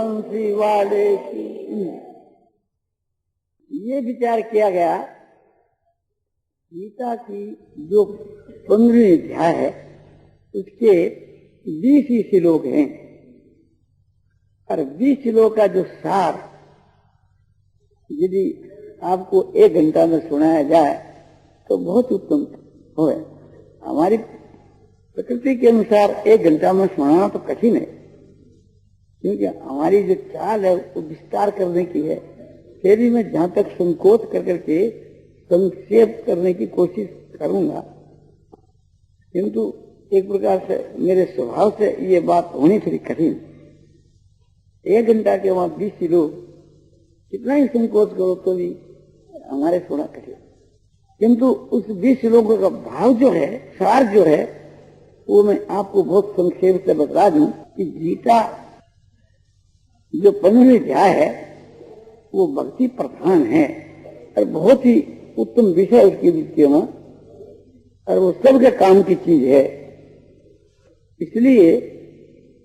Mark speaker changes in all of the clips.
Speaker 1: बंसी वाले की। ये विचार किया गया, गीता की जो 15वीं अध्याय है उसके 20 ही श्लोक हैं, और 20 श्लोक का जो सार यदि आपको 1 घंटा में सुनाया जाए तो बहुत उत्तम हो। हमारी प्रकृति के अनुसार 1 घंटा में सुनाना तो कठिन है, क्योंकि हमारी जो चाल है वो विस्तार करने की है। फिर भी मैं जहां तक संकोच करके संक्षेप करने की कोशिश करूंगा, किंतु एक प्रकार से मेरे स्वभाव से ये बात होनी थोड़ी कठिन। 1 घंटा के वहां 20 श्लोक, कितना ही संकोच करो तो भी हमारे सुना कठिन। किंतु उस 20 श्लोकों का भाव जो है, सार जो है, वो मैं आपको बहुत संक्षेप से बता दूं कि गीता जो 15वीं अध्याय है वो भक्ति प्रधान है और बहुत ही उत्तम विषय उसकी विषय में, और वो सबके काम की चीज है। इसलिए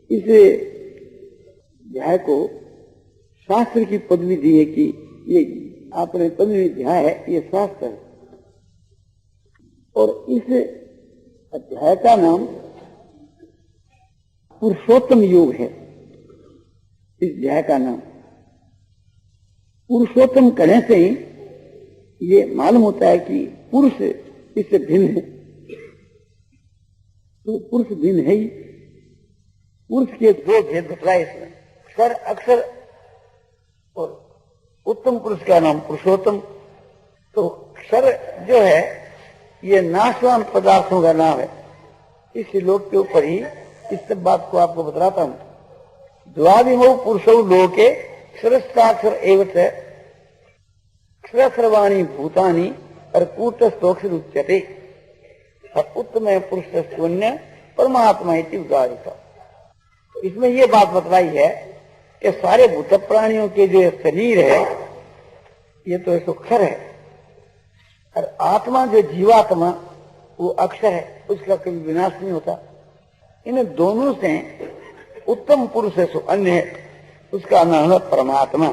Speaker 1: इस अध्याय को शास्त्र की पदवी दी है कि ये आपने 15वीं अध्याय है, ये शास्त्र है। और इस अध्याय का नाम पुरुषोत्तम योग है। इस अध्याय का नाम पुरुषोत्तम कहने से ही ये मालूम होता है कि पुरुष इससे भिन्न है। तो पुरुष भिन्न है ही। पुरुष के 2 भेद बतलाए इसमें, क्षर अक्षर और उत्तम पुरुष का नाम पुरुषोत्तम। तो क्षर जो है ये नाशवान पदार्थों का नाम है। इस श्लोक के ऊपर ही इस सब बात को आपको बतलाता हूं। द्वादिमो पुरुषो लोके क्षरस्ताक्षर एवं क्षर सर्वाणी भूतानि और कूटस्थोक्षर उच्यते और उत्तम पुरुष शून्य परमात्मा इति उदाहरिता। तो इसमें यह बात बतलाई है कि सारे भूत प्राणियों के जो शरीर है ये तो क्षर है, और आत्मा जो जीवात्मा वो अक्षर है, उसका कभी विनाश नहीं होता। इन दोनों से उत्तम पुरुष है सो अन्य है, उसका नाम है परमात्मा,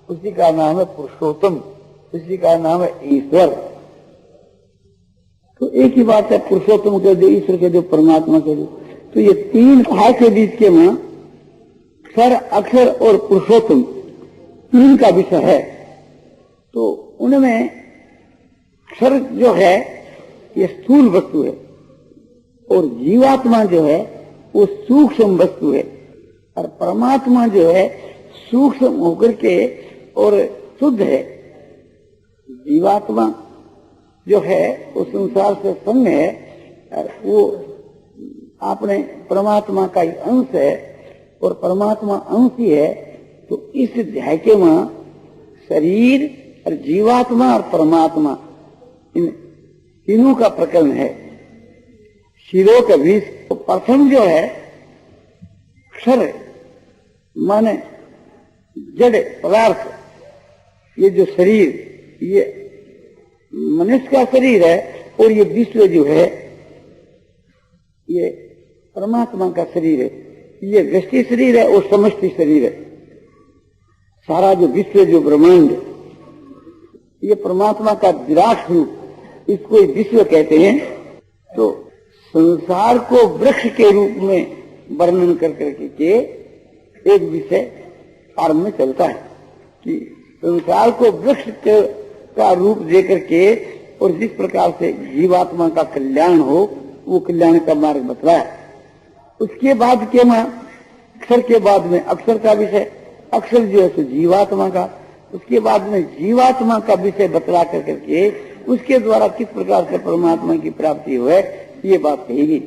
Speaker 1: उसी का नाम है पुरुषोत्तम, उसी का नाम है ईश्वर। तो एक ही बात है, पुरुषोत्तम के जो ईश्वर के जो परमात्मा के जो, तो ये 3 भाव के बीच के में क्षर अक्षर और पुरुषोत्तम 3 का विषय है। तो उनमें क्षर जो है ये स्थूल वस्तु है, और जीवात्मा जो है वो सूक्ष्म वस्तु है, और परमात्मा जो है सूक्ष्म होकर के और शुद्ध है। जीवात्मा जो है वो संसार से संग है, और वो अपने परमात्मा का ही अंश है, और परमात्मा अंश ही है। तो इस अध्याय के में शरीर और जीवात्मा और परमात्मा इन तीनों का प्रकरण है। शिरो के बीच तो प्रथम जो है क्षर माने जड़ पदार्थ, ये जो शरीर ये मनुष्य का शरीर है, और ये विश्व जो है ये परमात्मा का शरीर है। ये व्यष्टि शरीर है और समष्टि शरीर है। सारा जो विश्व जो ब्रह्मांड ये परमात्मा का विराट रूप, इसको विश्व कहते हैं। तो संसार को वृक्ष के रूप में वर्णन कर करके एक विषय आरंभ में चलता है कि संसार को वृक्ष का रूप देकर के और जिस प्रकार से जीवात्मा का कल्याण हो वो कल्याण का मार्ग बतलाया। उसके बाद के में अक्षर के बाद में अक्षर का विषय, अक्षर जो है तो जीवात्मा का, उसके बाद में जीवात्मा का विषय बतला करके उसके द्वारा किस प्रकार से परमात्मा की प्राप्ति हुए ये बात कहेगी।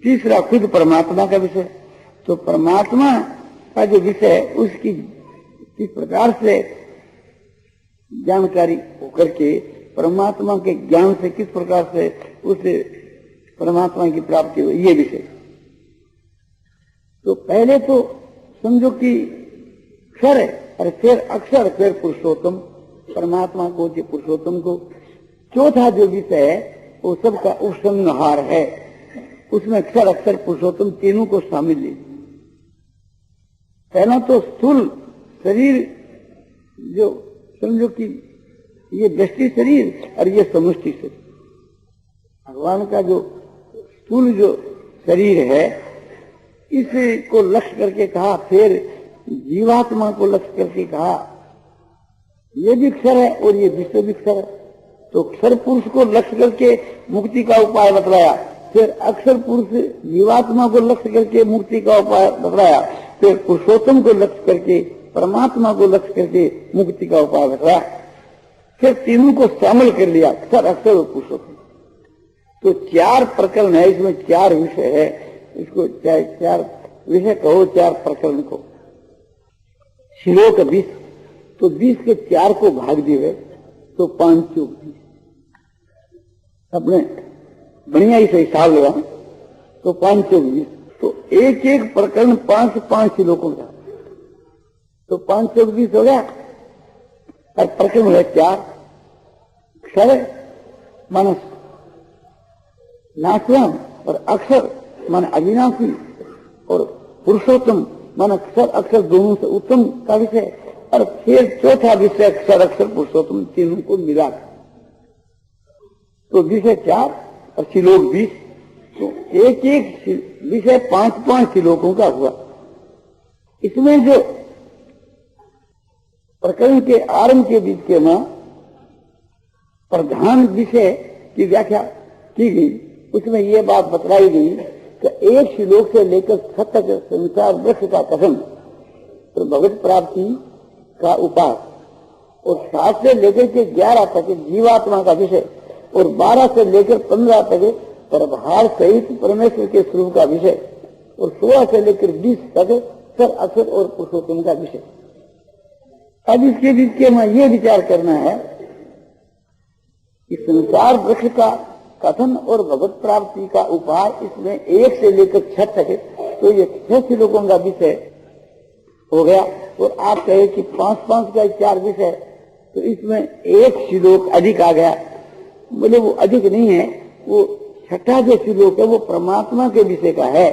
Speaker 1: तीसरा खुद परमात्मा का विषय, तो परमात्मा का जो विषय उसकी किस प्रकार से जानकारी होकर के परमात्मा के ज्ञान से किस प्रकार से उस परमात्मा की प्राप्ति हुई ये विषय। तो पहले तो समझो कि क्षर है, और फिर अक्षर, फिर पुरुषोत्तम परमात्मा को, जो पुरुषोत्तम को। चौथा जो विषय है वो सबका उपसंहार है, उसमें अक्षर अक्षर पुरुषोत्तम तीनों को शामिल ले। पहला तो स्थूल शरीर, जो समझो कि ये व्यष्टि शरीर और ये समष्टि शरीर, भगवान का जो स्थूल जो शरीर है इसको लक्ष्य करके कहा, फिर जीवात्मा को लक्ष्य करके कहा ये भी अक्षर है और ये विश्व भी अक्षर है। तो अक्षर पुरुष को लक्ष्य करके मुक्ति का उपाय बतलाया, फिर अक्षर पुरुष जीवात्मा को लक्ष्य करके मुक्ति का उपाय बतलाया, फिर पुरुषोत्तम को लक्ष्य करके परमात्मा को लक्ष्य करके मुक्ति का उपाय बतलाया, फिर तीनों को शामिल कर लिया, अक्षर अक्षर और पुरुषोत्तम। तो 4 प्रकरण है, इसमें 4 विषय है, इसको चाहे 4 विषय कहो 4 प्रकरण को। श्लोक 20, तो 20 के 4 को भाग दिए तो 5 चौक 20, अपने बढ़िया ही से हिसाब लगा तो 5 चौक 20, तो एक एक प्रकरण 5-5 श्लोकों का, तो 5 चौक 20 हो गया। और प्रकरण है 4, अक्षर मानस नाशवान और अक्षर मान अविनाशी और पुरुषोत्तम मान अक्षर अक्षर दोनों से उत्तम का विषय, और फिर चौथा विषय अक्षर अक्षर पुरुषोत्तम तीनों को मिला, तो विषय 4 और श्लोक 20, तो एक एक विषय 5-5 श्लोकों का हुआ। इसमें जो प्रकरण के आरंभ के बीच के में प्रधान विषय की व्याख्या की गई, उसमें यह बात बतलाई गई कि एक श्लोक से लेकर 6 तक संसार वृक्ष का कथन तो भगवत प्राप्ति का उपाय, और 7 से लेकर के 11 तक जीवात्मा का विषय, और 12 से लेकर 15 तक प्रभार सहित परमेश्वर के स्वरूप का विषय, और 16 से लेकर 20 तक अक्षर अक्षर और पुरुषोत्तम का विषय। अब इसके बीच के में ये विचार करना है कि संसार वृक्ष का कथन और भगवत प्राप्ति का उपाय, इसमें 1 से लेकर 6 तक, तो ये 6 श्लोकों का विषय हो गया। और आप कहे कि 5-5 का 4 विषय, तो इसमें 1 श्लोक अधिक आ गया। बोले वो अधिक नहीं है, वो 6ठा जो श्लोक है वो परमात्मा के विषय का है,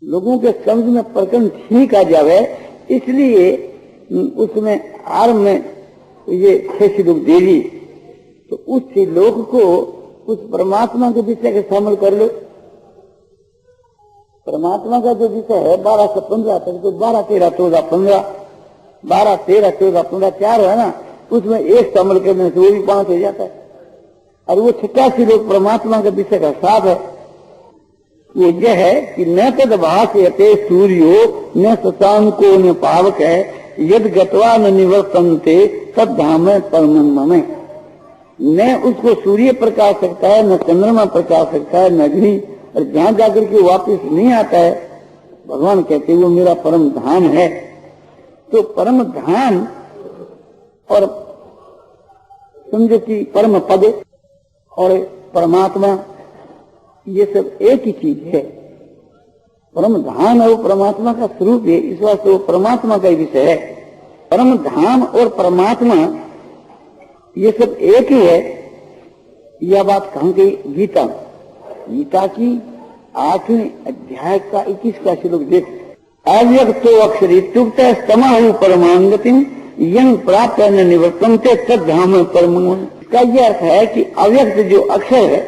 Speaker 1: लोगों के समझ में प्रकरण ठीक आ जावे, इसलिए उसमें आरंभ में ये 6 श्लोक दे दी। तो उस श्लोक को उस परमात्मा के विषय के शामिल कर लो। परमात्मा का जो विषय है 12 से 15 तक, तो 12, 13, 14, 15, 12, 13, 14, 15 4 है ना, उसमें 1 शामिल करने से वो भी 5 हो जाता है। और वो 6ठा श्लोक परमात्मा के विषय का 7 है, वो यह है कि न तद भास्यते सूर्यो न शशांको न पावक है, यद गत्वा न निवर्तन्ते तद धाम परम में। न उसको सूर्य प्रकाश सकता है, न चंद्रमा प्रकाश सकता है, न अग्नि, और जहां जाकर के वापिस नहीं आता है, भगवान कहते वो मेरा परम धाम है। तो परम धाम और समझो कि परम पद और परमात्मा ये सब एक ही चीज है। परम धाम है वो परमात्मा का स्वरूप है, इस वास्ते वो परमात्मा का ही विषय है। परम धाम और परमात्मा ये सब एक ही है। यह बात कहाँ गई? गीता, गीता की 8वें अध्याय का 21वां श्लोक देख। अव्यक्तो अक्षरित्युक्त समाहु परमांगतिम यं प्राप्त न निवर्तन्ते तद धाम परम। इसका यह अर्थ है कि अव्यक्त जो अक्षर है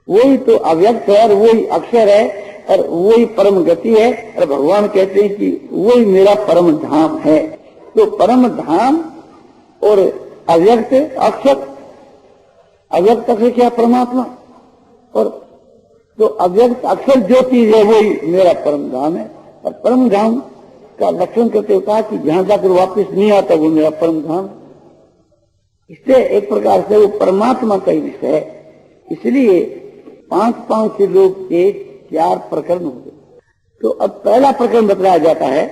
Speaker 1: वही तो अव्यक्त है और वही अक्षर है और वही परम गति है, और भगवान कहते हैं कि वही मेरा परम धाम है। तो परम धाम और अव्यक्त अक्षर, अव्यक्त अक्षर क्या? परमात्मा। और तो अव्यक्त अक्षर जो चीज है वही मेरा परम धाम है। और परम धाम का लक्षण करते हुए कहा कि जहां जाकर वापस नहीं आता वो मेरा परम धाम। इससे एक प्रकार से वो परमात्मा का ही विषय है। इसलिए 5-5 श्लोक के 4 प्रकरण हो गए। तो अब पहला प्रकरण बताया जाता है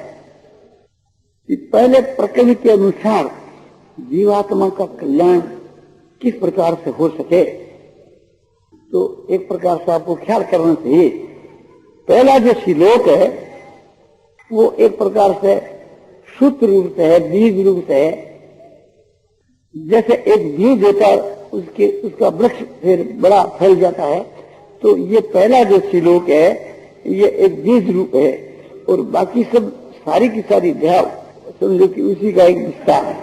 Speaker 1: कि पहले प्रकरण के अनुसार जीवात्मा का कल्याण किस प्रकार से हो सके, तो एक प्रकार से आपको ख्याल करना चाहिए। पहला जो श्लोक है वो एक प्रकार से सूत्र रूप से है, बीज रूप से है। जैसे एक बीज होता है उसका वृक्ष फिर बड़ा फैल जाता है, तो ये पहला जो श्लोक है ये एक बीज रूप है और बाकी सब सारी की सारी दया समझो कि उसी का एक विस्तार है।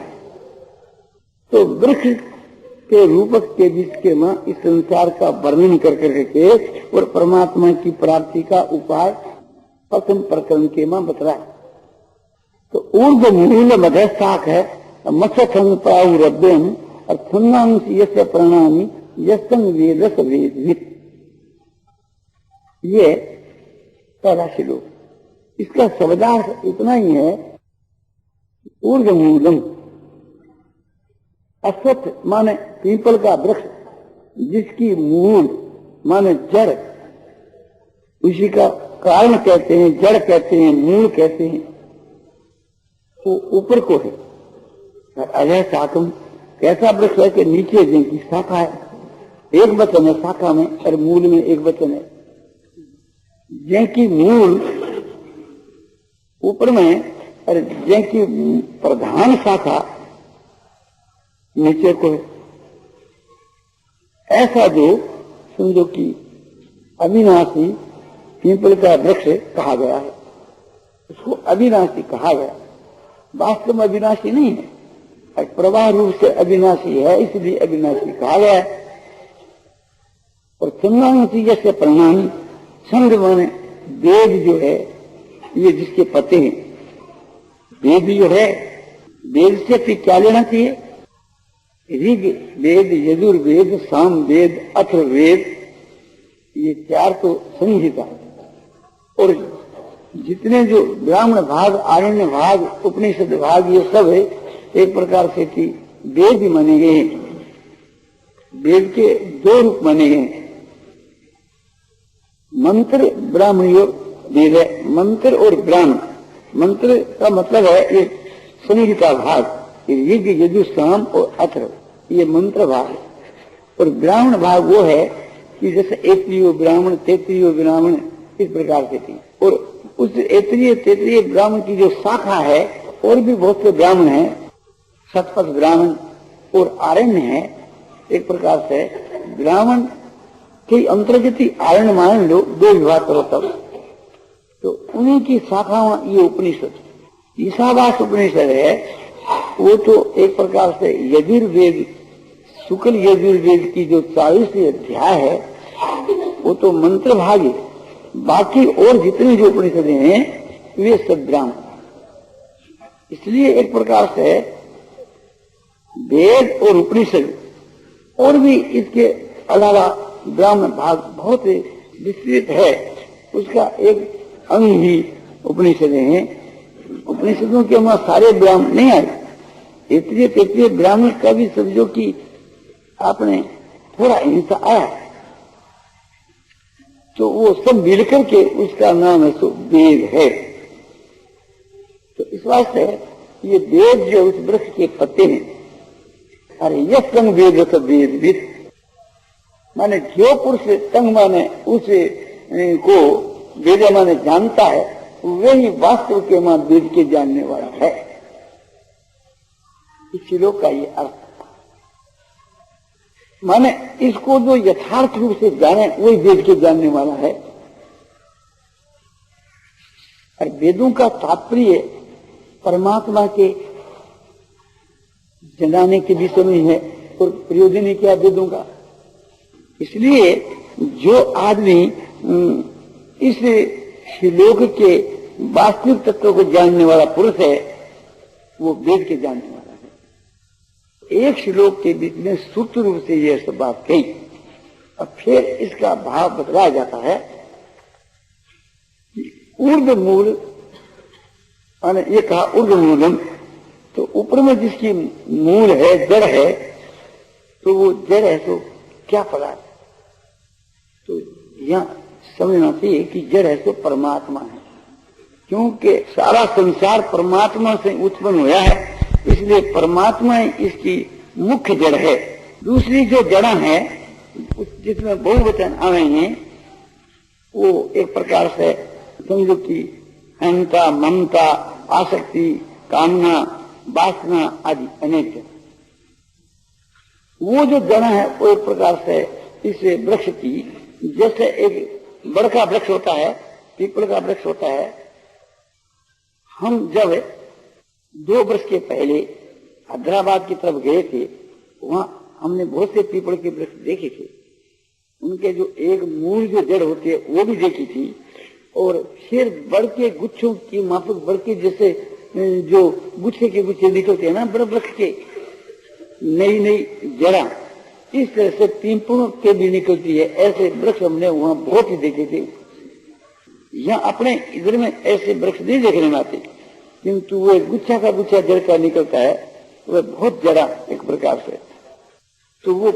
Speaker 1: तो वृक्ष के रूपक के बीच के मां इस संसार का वर्णन कर करके और परमात्मा की प्राप्ति का उपाय प्रथम प्रकरण के मां बतला। तो ऊर्ध मूल मध्य शाख है मत्स्य प्राहु रब्दम और छंदांश यस्य प्रणामी यस्तन वेदस वेदवित। ये पहला श्लोक, इसका शब्दार्थ इतना ही है, ऊर्ध मूलम, अश्वत्थ माने पीपल का वृक्ष जिसकी मूल माने जड़, उसी का कारण कहते हैं, जड़ कहते हैं, मूल कहते हैं, वो ऊपर को है। अजय शाखम कैसा वृक्ष है कि नीचे जिनकी शाखा है, एक वचन है शाखा में और मूल में एक वचन है। जिनकी मूल ऊपर में और जिनकी प्रधान शाखा नीचे को है। ऐसा जो समझो कि अविनाशी पीपल का वृक्ष कहा गया है, उसको अविनाशी कहा गया। वास्तव में अविनाशी नहीं है, प्रवाह रूप से अविनाशी है, इसलिए अविनाशी कहा गया है। और चंद्रांशी जैसे प्रणामी, चंद्र माने वेद जो है, ये जिसके पते हैं, वेद जो है, वेद से फिर क्या लेना चाहिए? ऋग वेद, यजुर्वेद, साम वेद, अथर्ववेद, ये चार तो संहिता। और जितने जो ब्राह्मण भाग, आरण्य भाग, उपनिषद भाग, ये सब है एक प्रकार से कि वेद माने गए हैं। वेद के दो रूप माने गए हैं, मंत्र ब्राह्मणीय वेद है, मंत्र और ब्राह्मण। मंत्र का मतलब है ये संहिता भाग, ऋग, यजु, साम और अथर्व, ये मंत्र भाग है। और ब्राह्मण भाग वो है कि जैसे ऐत्रीय ब्राह्मण, तैत्रीय ब्राह्मण, इस प्रकार से थी। और उस ऐत्रीय तैत्रीय ब्राह्मण की जो शाखा है, और भी बहुत से ब्राह्मण हैं, शतपथ ब्राह्मण और आरण्य है। एक प्रकार से ब्राह्मण के अंतर्गत ही आरण्य मान लो, दो विभाग करो तब, तो उन्हीं की शाखाओं ये उपनिषद, ईशावास उपनिषद है, वो तो एक प्रकार से यजुर्वेद, शुक्ल यजुर्वेद की जो 40 अध्याय है, वो तो मंत्र भाग है। बाकी और जितने जो उपनिषद हैं वे सब ब्राह्मण। इसलिए एक प्रकार से वेद और उपनिषद और भी इसके अलावा ब्राह्मण भाग बहुत विस्तृत है, उसका एक अंग ही उपनिषद है। उपनिषदों के वहां सारे ब्राह्मण नहीं आए, इसलिए ब्राह्मण का भी समझो कि आपने थोड़ा हिंसा आया, तो वो सब मिलकर के उसका नाम है सो वेद है। तो इस वास्ते ये वेद जो उस वृक्ष के पत्ते हैं, अरे यह संग वेद सब वेदविद, माने जो पुरुष तंग माने उसे को वेद माने जानता है, वही वास्तव के मां वेद के जानने वाला है। इस श्लोक का ये अर्थ माने इसको जो यथार्थ रूप से जाने वही वेद के जानने वाला है। और वेदों का तात्पर्य परमात्मा के जनाने के विषय में है, और प्रयोजन है क्या वेदों का। इसलिए जो आदमी इस श्लोक के वास्तविक तत्व को जानने वाला पुरुष है, वो वेद के जानने वाला है। एक श्लोक के बीच में सूत्र रूप से यह सब बात कही, और फिर इसका भाव बदलाया जाता है। ऊर्ध्व मूल माने ये कहा ऊर्ध्व मूलम, तो ऊपर में जिसकी मूल है, जड़ है, तो वो जड़ है तो क्या पदार्थ? तो यहाँ समझना चाहिए कि जड़ है तो परमात्मा है, क्योंकि सारा संसार परमात्मा से उत्पन्न हुआ है, इसलिए परमात्मा इसकी मुख्य जड़ है। दूसरी जो जड़ा है जिसमें बहुवचन आए हैं, वो एक प्रकार से समझो कि अहंता, ममता, आसक्ति, कामना, वासना आदि अनेक जड़, वो जो जड़ है वो एक प्रकार से इस वृक्ष की, जैसे एक बड़का वृक्ष होता है, पीपल का वृक्ष होता है, हम जब 2 वर्ष के पहले हैदराबाद की तरफ गए थे, वहां हमने बहुत से पीपल के वृक्ष देखे थे। उनके जो एक मूल जो जड़ होती है वो भी देखी थी, और फिर बढ़ के गुच्छों की माफक बढ़ के जैसे जो गुच्छे के गुच्छे निकलते हैं ना बड़े वृक्ष के, नई नई जड़ा इस तरह से पीपलों के भी निकलती है। ऐसे वृक्ष हमने वहां बहुत ही देखे थे। यहाँ अपने इधर में ऐसे वृक्ष नहीं देखने में आते, किंतु वो गुच्छा का गुच्छा जड़ का निकलता है, वह बहुत जड़ा एक प्रकार से, तो वो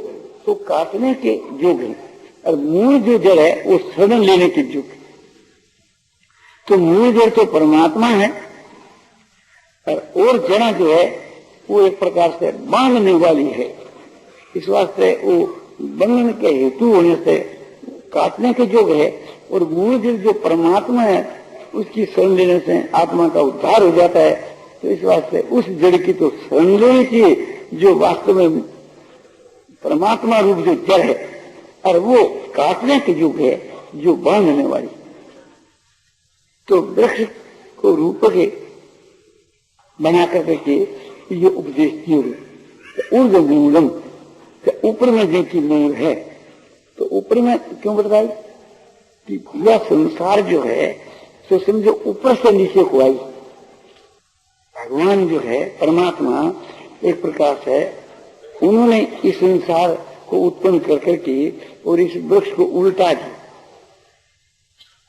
Speaker 1: तो काटने के योग्य है, और मूल जो जड़ है वो शरण लेने के योग्य। तो मूल जड़ तो परमात्मा है, और जड़ा जो है वो एक प्रकार से बांधने वाली है। इस वास्ते वो बंधन के हेतु होने से काटने के योग्य है, और मूल जड़ जो परमात्मा है उसकी शरण लेने से आत्मा का उद्धार हो जाता है। तो इस वास्ते उस जड़ की तो शरण लेनी चाहिए जो वास्तव में परमात्मा रूप जो जड़ है, और वो काटने के योग्य है जो बांधने वाली। तो वृक्ष को रूप के बना करके ये उपदेश दिए। ऊर्ज मूलम, ऊपर में जिनकी मूल है, तो ऊपर में क्यों बताई कि यह संसार जो है तो समझो ऊपर से नीचे को आई। भगवान जो है परमात्मा एक प्रकार से उन्होंने इस संसार को उत्पन्न कर करके और इस वृक्ष को उल्टा दिया।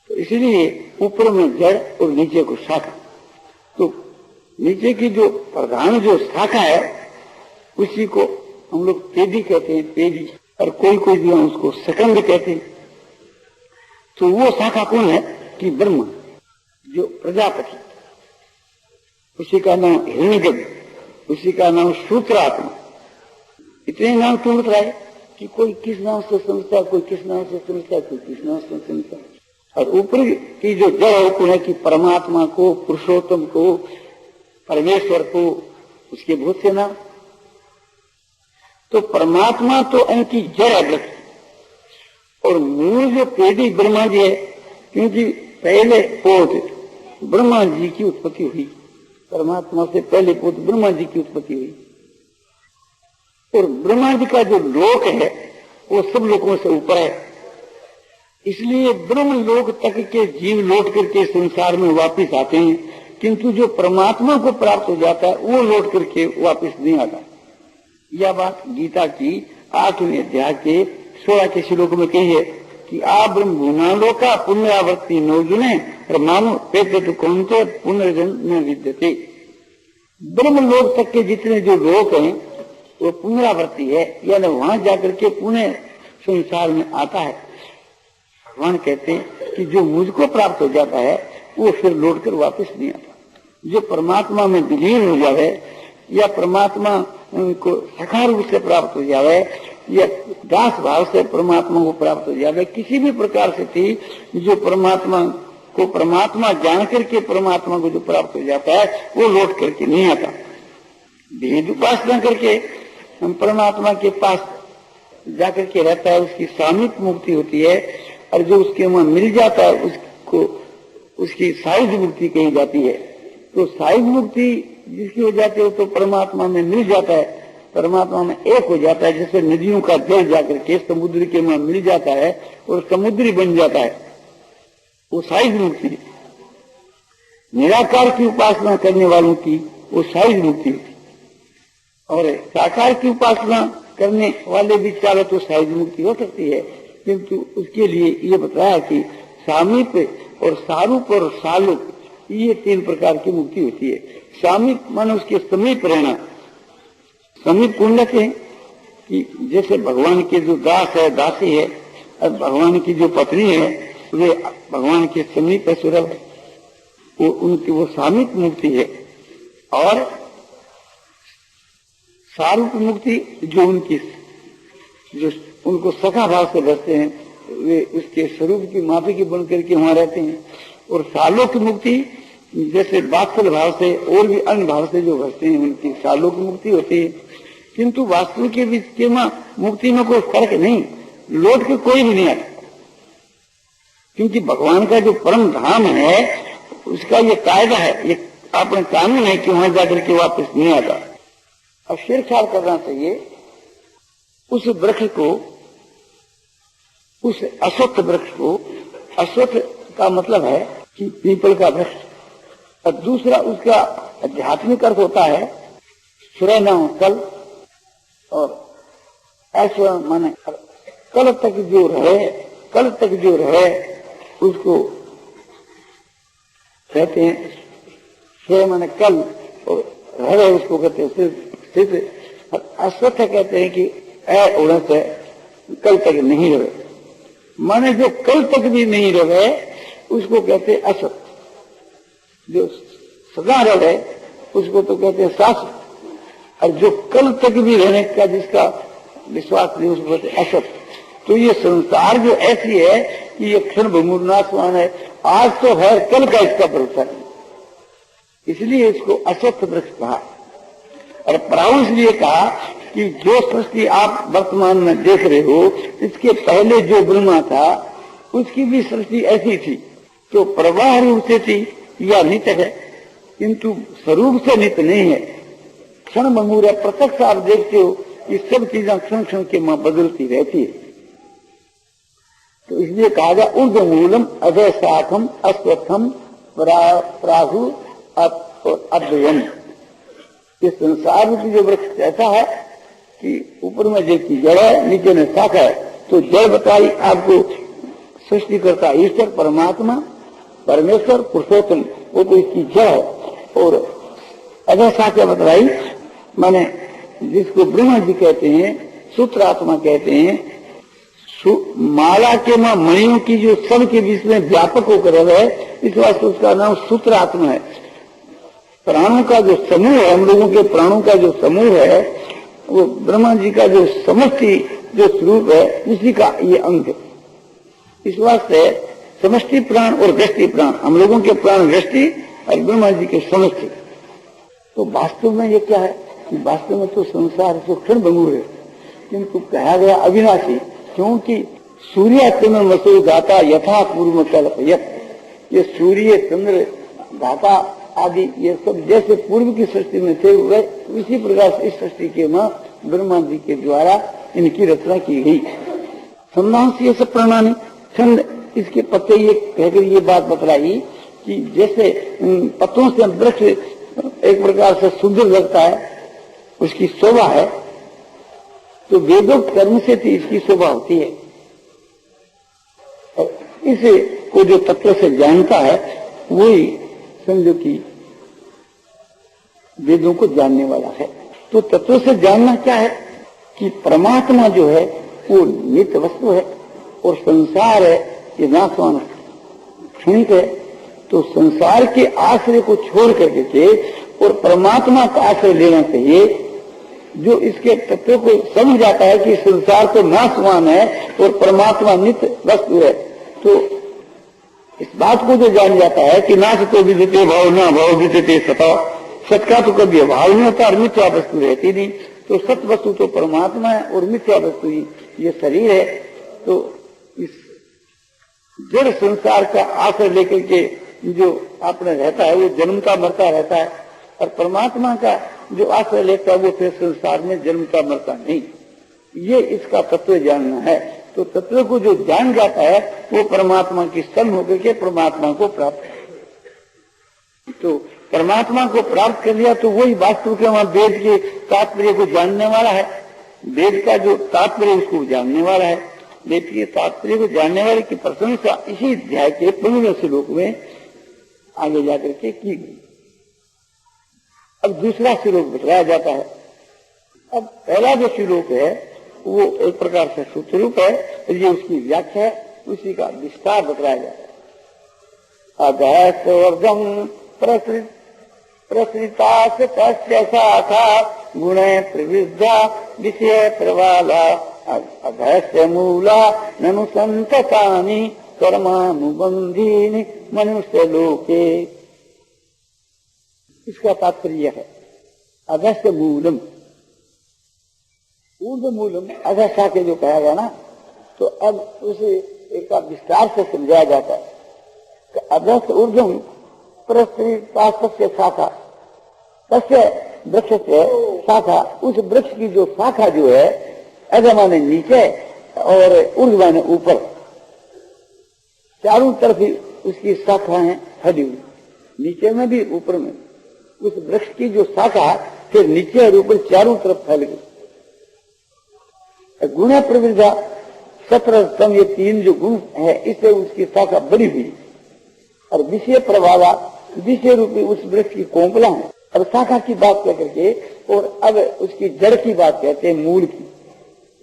Speaker 1: तो इसलिए ऊपर में जड़ और नीचे को शाखा। तो नीचे की जो प्रधान जो शाखा है उसी को हम लोग पेदी कहते हैं, पेदी, और कोई कोई दिया उसको सकंद कहते हैं। तो वो शाखा कौन है कि ब्रह्मा जो प्रजापति, उसी का नाम हिरण्यगर्भ, उसी का नाम सूत्रात्मा। इतने नाम क्यों बता है कि कोई किस नाम से समझता है, कोई किस नाम से समझता है, कोई किस नाम से समझता है। और ऊपर की जो जड़ है वो है कि परमात्मा को, पुरुषोत्तम को, परमेश्वर को, उसके बहुत से नाम। तो परमात्मा तो इनकी जड़ है, और मूल जो पेदी ब्रह्मा जी है, क्योंकि पहले पोत ब्रह्मा जी की उत्पत्ति हुई, परमात्मा से पहले पोत ब्रह्मा जी की उत्पत्ति हुई। और ब्रह्मा जी का जो लोक है वो सब लोकों से ऊपर है, इसलिए ब्रह्म लोक तक के जीव लौट करके संसार में वापिस आते हैं, किंतु जो परमात्मा को प्राप्त हो जाता है वो लौट करके वापिस नहीं आता। यह बात गीता की 8वें अध्याय के 16 के श्लोक में कही है कि आ ब्रह्म भुवनालोका पुनरावर्ती नौजुने मानो पेट कौन तो पुनर्जन्म न विद्यते। ब्रह्म लोक तक के जितने जो लोक हैं वो पुनरावर्ती है, यानी वहां जाकर के पुनः संसार में आता है। भगवान कहते हैं कि जो मुझको प्राप्त हो जाता है वो फिर लौट कर वापिस नहीं आता। जो परमात्मा में विलीन हो जावे या परमात्मा को सखा रूप से प्राप्त हो जावे या दास भाव से परमात्मा को प्राप्त हो जावे, किसी भी प्रकार से थी जो परमात्मा को परमात्मा जान करके परमात्मा को जो प्राप्त हो जाता है वो लौट करके नहीं आता। भेद उपासना करके हम परमात्मा के पास जाकर के रहता है, उसकी सामीप्य मुक्ति होती है, और जो उसके वहां मिल जाता है उसको उसकी सायुज मुक्ति कही जाती है। तो सायुज मुक्ति जिसकी हो जाती है तो परमात्मा में मिल जाता है, परमात्मा में एक हो जाता है। जैसे नदियों का जल जाकर के समुद्र के वहां मिल जाता है और समुद्री बन जाता है, वो सायुज मुक्ति। निराकार की उपासना करने वालों की वो सायुज मुक्ति होती, और साकार की उपासना करने वाले भी चाहे तो सायुज मुक्ति हो सकती है, किंतु उसके लिए ये बताया कि सामीप्य और सारूप और सालुक ये 3 प्रकार की मुक्ति होती है। सामीप माने उसके समीप रहना। समीप कौन रहते हैं कि जैसे भगवान के जो दास है, दासी है, और भगवान की जो पत्नी है वे भगवान के समीप है, सुरभ, वो उनकी वो सामीप मुक्ति है। और सारूप मुक्ति जो उनकी जो उनको सखा भाव से बसते हैं वे उसके स्वरूप की माफी की बन करके वहां रहते हैं। और सालों की मुक्ति जैसे बात्सल भाव से और भी अन्य भाव से जो बसते हैं उनकी सालों की मुक्ति होती है। किंतु वास्तु के बीच के मुक्ति में कोई फर्क नहीं, लौट के कोई भी नहीं आता, क्योंकि भगवान का जो परम धाम है उसका ये कायदा है, ये अपने कानून है कि वहां जाकर के वापस नहीं आता। अब फिर ख्याल करना चाहिए उस वृक्ष को, उस अश्वत्थ वृक्ष को, अश्वत्थ का मतलब है कि पीपल का वृक्ष, और दूसरा उसका आध्यात्मिक अर्थ होता है सूर्य नाम कल, और ऐसा माने कल तक जो रहे, कल तक जो रहे उसको कहते हैं सूर्य माने कल, और रहे उसको कहते हैं सिद्ध। अश्वत्थ कहते हैं कि उड़न से कल तक नहीं रहे, माने जो कल तक भी नहीं रहे उसको कहते हैं अश्वत्थ, जो सदा रहे उसको तो कहते हैं शाश्वत, और जो कल तक भी रहने का जिसका विश्वास नहीं उसको कहते हैं अश्वत्थ। तो ये संसार जो ऐसी है कि ये क्षण भंगुरनाशवान है, आज तो है कल का इसका भरोसा नहीं, इसलिए इसको अश्वत्थ वृक्ष कहा। और प्राहु इसलिए कहा कि जो सृष्टि आप वर्तमान में देख रहे हो, इसके पहले जो ब्रह्मा था उसकी भी सृष्टि ऐसी थी, तो प्रवाह रूप से थी या नित्य है, किंतु स्वरूप से नित्य नहीं है। क्षण भंगुर है, प्रत्यक्ष आप देखते हो ये सब चीजें क्षण क्षण के मां बदलती रहती है। तो इसलिए कहा गया ऊर्ध्व मूलम अजय शाखम अश्वत्थम प्राहु अद्वयम। ये संसार रूपी जो वृक्ष ऐसा है कि ऊपर में जिसकी जड़ है, नीचे में शाखा है। तो जड़ बताई आपको सृष्टि करता ईश्वर परमात्मा परमेश्वर पुरुषोत्तम, वो तो इसकी जड़ है। और अजय शाखा बतलाई माने जिसको ब्रह्मा जी कहते हैं, सूत्रात्मा कहते हैं, माला के मां मणियों की जो सब के बीच में व्यापक होकर है, इस वास्ते उसका नाम सूत्रात्मा है। प्राणों का जो समूह है, हम लोगों के प्राणों का जो समूह है, वो ब्रह्मा जी का जो समष्टि जो स्वरूप है उसी का ये अंग है। इस वास्ते समष्टि प्राण और व्यष्टि प्राण, हम लोगों के प्राण व्यष्टि और ब्रह्मा जी के समष्टि। तो वास्तव में ये क्या है, वास्तव में तो संसार से क्षण भंगुर है, किंतु कहा गया अविनाशी, क्योंकि सूर्य चंद्र मसो दाता यथा पूर्व कल्पयत। ये सूर्य चंद्र दाता आदि ये सब जैसे पूर्व की सृष्टि में थे, वे इसी प्रकार से इस सृष्टि के मां ब्रह्मा जी के द्वारा इनकी रचना की गई। संधांश ये सब प्रणाली छंद, इसके पत्ते ये कहकर ये बात बतलाई कि जैसे पत्तों से वृक्ष एक प्रकार से सुंदर लगता है, उसकी शोभा है, तो वेदोक्त कर्म से भी इसकी शोभा होती है। और इसे को जो तत्व से जानता है वही समझो कि वेदों को जानने वाला है। तो तत्व से जानना क्या है कि परमात्मा जो है वो नित्य वस्तु है और संसार है ये नाशवान क्षणिक है। तो संसार के आश्रय को छोड़ करके और परमात्मा का आश्रय लेना चाहिए। जो इसके तत्व को समझ जाता है कि संसार तो नाशवान है और परमात्मा नित्य वस्तु है, तो इस बात को जो जान जाता है कि नाश तो विद्यते भाव न भाव विद्यते सता, सत का तो कभी अभाव नहीं होता और मिथ्या वस्तु रहती नहीं। तो सत वस्तु तो परमात्मा है और मिथ्या वस्तु ही ये शरीर है। तो इस जड़ संसार का आश्रय लेकर के जो आपने रहता है वो जन्मता मरता रहता है, और परमात्मा का जो आश्रय लेता है वो फिर संसार में जन्मता मरता नहीं। ये इसका तत्व जानना है। तो तत्व को जो जान जाता है वो परमात्मा की स्तन होकर के परमात्मा को प्राप्त है। तो परमात्मा को प्राप्त कर लिया तो वही वास्तव के वहां वेद के तात्पर्य को जानने वाला है। वेद का जो तात्पर्य उसको जानने वाला है। वेद के तात्पर्य को जानने वाले की प्रशंसा इसी अध्याय के 15वें श्लोक में आगे जाकर के की गई। अब दूसरा श्लोक बताया जाता है। अब पहला जो श्लोक है वो एक प्रकार से सूत्र रूप है, ये उसकी व्याख्या है, उसी का विस्तार बताया जाता है। अधस्वर्गम प्रसृता से शाखा गुण प्रवृद्धा विषय प्रवाला अधस्य मूला ननु संततानि कर्मानुबंधीनि मनुष्य लोके। इसका तात्पर्य है अधस्य मूलम, ऊर्ध्व मूलम अधस्या के जो कहा गया ना, तो अब उसे एक विस्तार से समझाया जाता है। अधस्थ ऊर्ध्व परस्त्री शाखा तस्य वृक्ष से शाखा, उस वृक्ष की जो शाखा जो है ऐसा माने नीचे और ऊर्ध्व माने ऊपर, चारों तरफ ही उसकी शाखाएं फैली हुई, नीचे में भी ऊपर में। उस वृक्ष की जो शाखा फिर नीचे और ऊपर चारों तरफ फैल गई। गुण प्रवृद्धा 17 स्तंभ, ये 3 जो गुण है इससे उसकी शाखा बड़ी हुई। और विषय प्रभावा, विषय रूपी उस वृक्ष की कोंपला है। अब शाखा की बात कह करके और अब उसकी जड़ की बात कहते हैं, मूल की।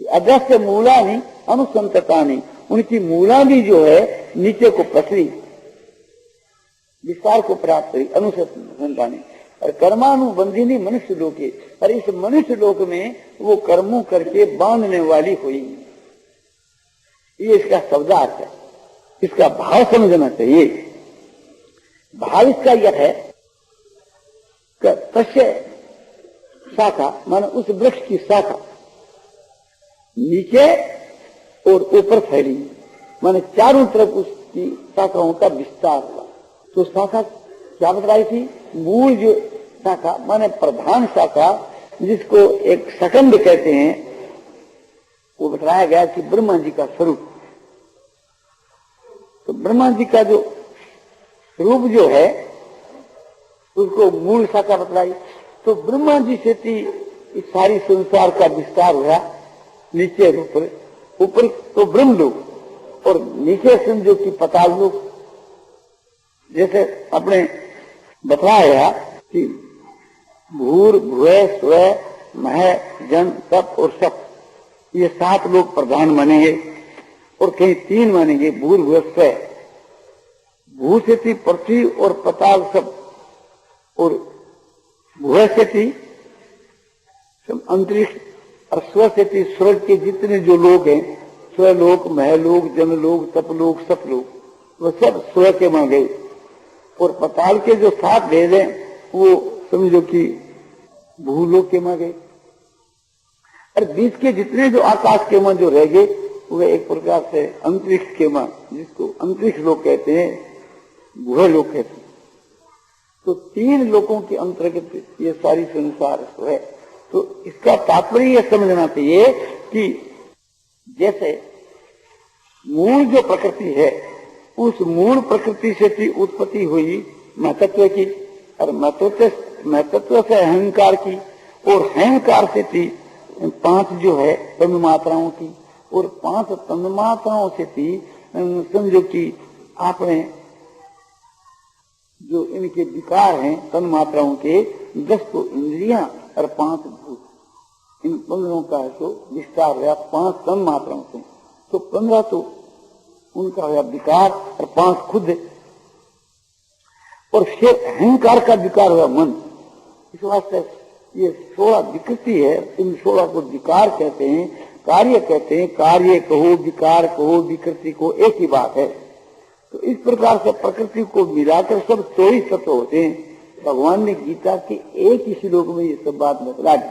Speaker 1: अगस्त्य मूला नहीं अनुसंतता नहीं, उनकी मूला भी जो है नीचे को पसरी, विस्तार को प्राप्त करी, अनुसंतता नहीं। और कर्मानुबंधिनी मनुष्य लोक है, और इस मनुष्य लोक में वो कर्मों करके बांधने वाली हुई। ये इसका शब्दार्थ है, इसका भाव समझना चाहिए। भाव इसका यह है कि तस्य शाखा माने उस वृक्ष की शाखा नीचे और ऊपर फैली, माने चारों तरफ उसकी शाखाओं का विस्तार हुआ। तो शाखा क्या बतलाई थी? मूल जो शाखा माने प्रधान शाखा, जिसको एक सकंद कहते हैं, वो बताया गया कि ब्रह्मा जी का स्वरूप। तो ब्रह्मा जी का जो स्वरूप जो है उसको मूल शाखा बतलाई। तो ब्रह्मा जी से इस सारी संसार का विस्तार हुआ, नीचे ऊपर, ऊपर तो ब्रह्म लोक और नीचे समझो कि पाताल लोक। जैसे अपने बताया गया कि भूर भुवः स्वः मह जन तप और सप, ये 7 लोग प्रधान मानेंगे और कहीं 3 मानेंगे, भूर भुवः स्वः। भू से थी पृथ्वी और पाताल सब, और भुवः से थी अंतरिक्ष, और स्व से थी स्वर्ग के जितने जो लोग हैं, स्वलोक, महलोक, जनलोक, तपलोक, सपलोक, वो सब स्व के मां गए। और पाताल के जो 7 भेद हैं वो समझो कि भूलोक के मां गए। और बीच के जितने जो आकाश के मां जो रह गए वे एक प्रकार से अंतरिक्ष के मां, जिसको अंतरिक्ष लोग कहते हैं, भूह लोग कहते हैं। तो 3 लोगों के अंतर्गत ये सारी संसार है। तो इसका तात्पर्य यह समझना चाहिए कि जैसे मूल जो प्रकृति है, उस मूल प्रकृति से थी उत्पत्ति हुई महतत्व की, और महतत्व से अहंकार की, और अहंकार से थी 5 जो है तन्मात्राओं की, और 5 तन्मात्राओं से थी समझो कि आपने जो इनके विकार हैं तन्मात्राओं के 10 तो इंद्रियां और 5 भूत, इन 15 का तो विस्तार हुआ 5 तन्मात्राओं से। तो 15 तो उनका हुआ विकार और 5 खुद, और फिर अहंकार का विकार हुआ मन। इस वास्ते ये 16 विकृति है, इन 16 को विकार कहते हैं, कार्य कहते हैं। कार्य कहो, विकार कहो, विकृति को एक ही बात है। तो इस प्रकार से प्रकृति को मिलाकर सब 24 तत्व होते हैं। भगवान ने गीता के एक ही श्लोक में ये सब बात बतला दी।